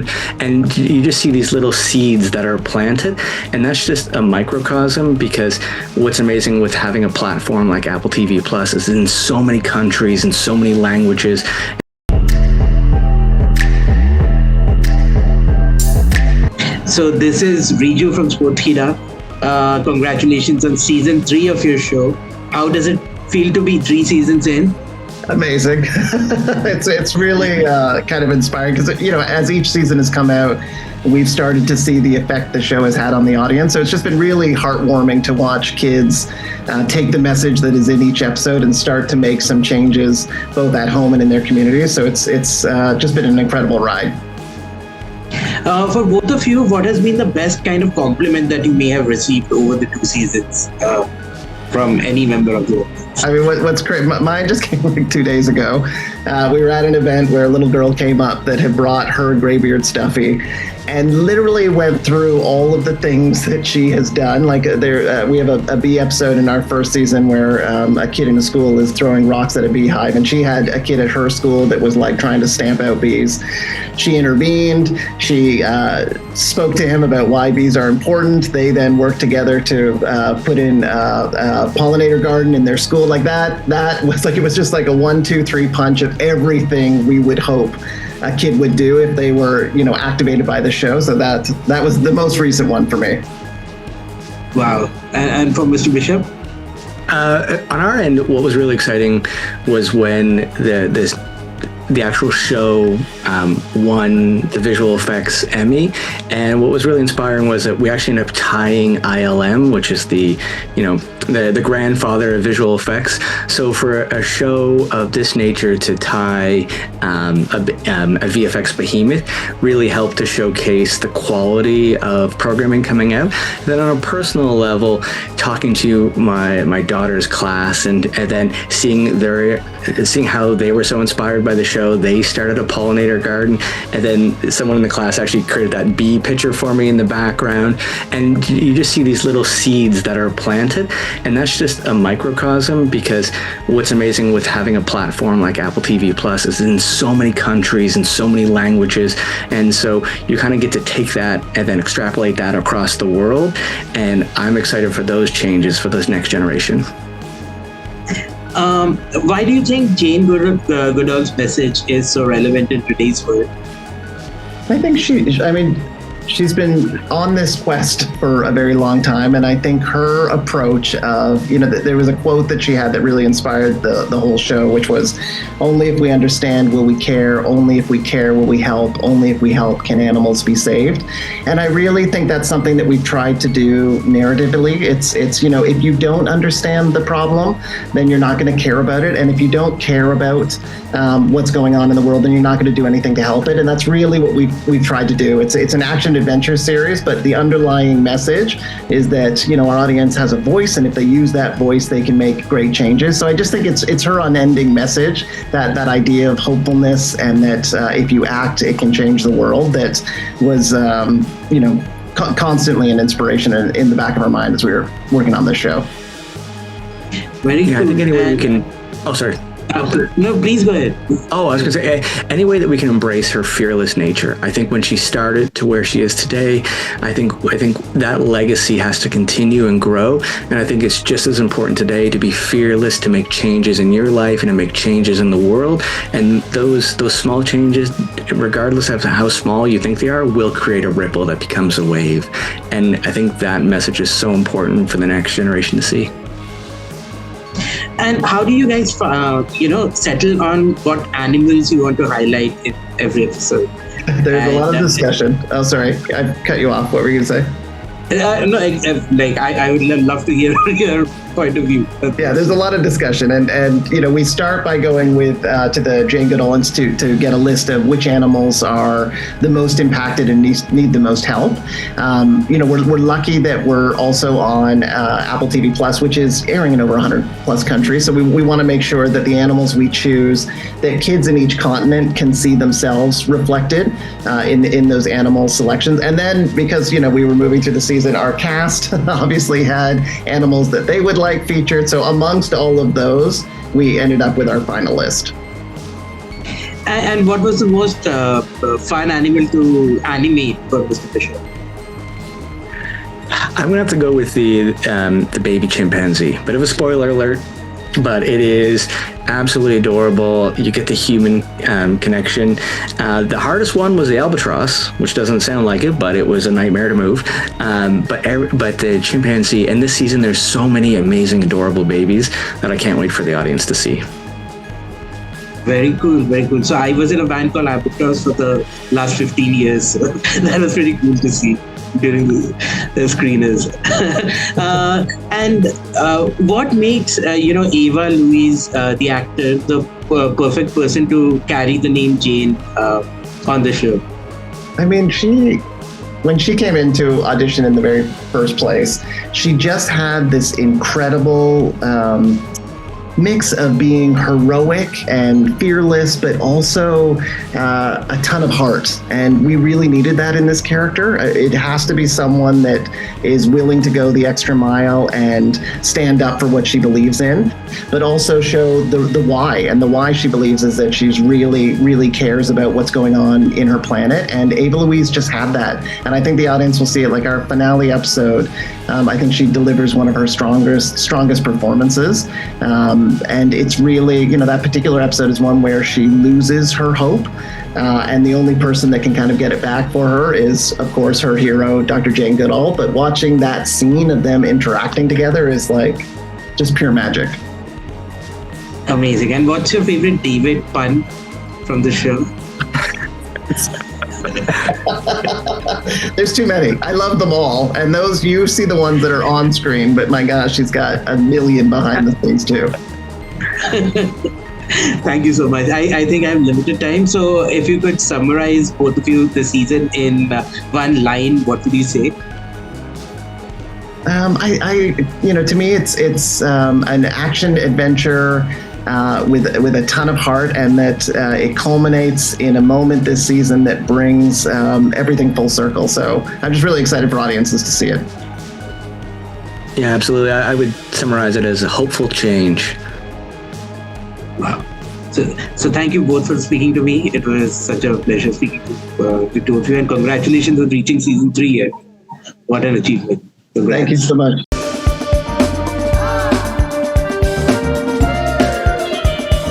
background, and you just see these little seeds that are planted, and that's just a microcosm, because what's amazing with having a platform like Apple TV Plus is in so many countries and so many languages. So this is Riju from Sportskeeda. Congratulations on season 3 of your show. How does it feel to be 3 seasons in? Amazing. It's really kind of inspiring, because as each season has come out, we've started to see the effect the show has had on the audience. So it's just been really heartwarming to watch kids take the message that is in each episode and start to make some changes both at home and in their communities. So it's just been an incredible ride. For both of you, what has been the best kind of compliment that you may have received over the 2 seasons from any member of the audience? I mean, what's great, mine just came like 2 days ago. We were at an event where a little girl came up that had brought her graybeard stuffy and literally went through all of the things that she has done. Like we have a bee episode in our first season where a kid in a school is throwing rocks at a beehive, and she had a kid at her school that was like trying to stamp out bees. She intervened. She spoke to him about why bees are important. They then worked together to put in a pollinator garden in their school. Like that was like, it was just like a 1, 2, 3 punch of everything we would hope a kid would do if they were, activated by the show. So that was the most recent one for me. Wow. And for Mr. Bishop? On our end, what was really exciting was when the actual show won the visual effects Emmy, and what was really inspiring was that we actually ended up tying ILM, which is the grandfather of visual effects. So for a show of this nature to tie a VFX behemoth really helped to showcase the quality of programming coming out. Then on a personal level, talking to my daughter's class and then seeing how they were so inspired by the show, they started a pollinator garden, and then someone in the class actually created that bee picture for me in the background, and you just see these little seeds that are planted, and that's just a microcosm, because what's amazing with having a platform like Apple TV Plus is in so many countries and so many languages, and so you kind of get to take that and then extrapolate that across the world, and I'm excited for those changes for this next generation. Why do you think Jane Goodall's message is so relevant in today's world? I think she's been on this quest for a very long time, and I think her approach of, there was a quote that she had that really inspired the whole show, which was, "Only if we understand will we care, only if we care will we help, only if we help can animals be saved." And I really think that's something that we've tried to do narratively. It's if you don't understand the problem, then you're not going to care about it, and if you don't care about what's going on in the world, then you're not going to do anything to help it. And that's really what we've tried to do. It's an action adventure series, but the underlying message is that our audience has a voice, and if they use that voice, they can make great changes. So I just think it's her unending message, that idea of hopefulness, and that if you act, it can change the world, that was constantly an inspiration in the back of our mind as we were working on this show. Very cool. I think any way we can. Oh, sorry. No, please go ahead. Oh, I was going to say, any way that we can embrace her fearless nature. I think when she started to where she is today, I think that legacy has to continue and grow. And I think it's just as important today to be fearless, to make changes in your life and to make changes in the world. And those small changes, regardless of how small you think they are, will create a ripple that becomes a wave. And I think that message is so important for the next generation to see. And how do you guys, settle on what animals you want to highlight in every episode? There's a lot of discussion. Oh, sorry, I cut you off. What were you going to say? I would love to hear your point of view. Yeah, there's a lot of discussion, and we start by going to the Jane Goodall Institute to get a list of which animals are the most impacted and need the most help. We're lucky that we're also on Apple TV Plus, which is airing in over 100 plus countries. So we want to make sure that the animals we choose, that kids in each continent can see themselves reflected in those animal selections. And then because we were moving through the season, our cast obviously had animals that they would like featured. So amongst all of those, we ended up with our final list. And what was the most fun animal to animate for Mr. Fisher? I'm gonna have to go with the baby chimpanzee. Bit of a spoiler alert, but it is absolutely adorable. You get the human connection. The hardest one was the albatross, which doesn't sound like it, but it was a nightmare to move. But the chimpanzee, and this season there's so many amazing, adorable babies that I can't wait for the audience to see. Very cool, very cool. So I was in a band called Albatross for the last 15 years. That was pretty cool to see during the screeners. And what makes Eva Louise, the actor, the perfect person to carry the name Jane on the show? I mean, when she came into audition in the very first place, she just had this incredible mix of being heroic and fearless, but also a ton of heart. And we really needed that in this character. It has to be someone that is willing to go the extra mile and stand up for what she believes in, but also show the why. And the why she believes is that she's really, really cares about what's going on in her planet. And Ava Louise just had that. And I think the audience will see it, like our finale episode. I think she delivers one of her strongest performances. And it's really, that particular episode is one where she loses her hope. And the only person that can kind of get it back for her is, of course, her hero, Dr. Jane Goodall. But watching that scene of them interacting together is like just pure magic. Amazing. And what's your favorite David pun from the show? There's too many. I love them all. And those, you see the ones that are on screen, but my gosh, she's got a million behind the scenes too. Thank you so much. I think I have limited time. So if you could summarize both of you the season in one line, what would you say? To me, it's an action adventure with a ton of heart, and that it culminates in a moment this season that brings everything full circle. So I'm just really excited for audiences to see it. Yeah, absolutely. I would summarize it as a hopeful change. Wow. So thank you both for speaking to me. It was such a pleasure speaking to the two of you, and congratulations on reaching season 3 yet. What an achievement. Congrats. Thank you so much.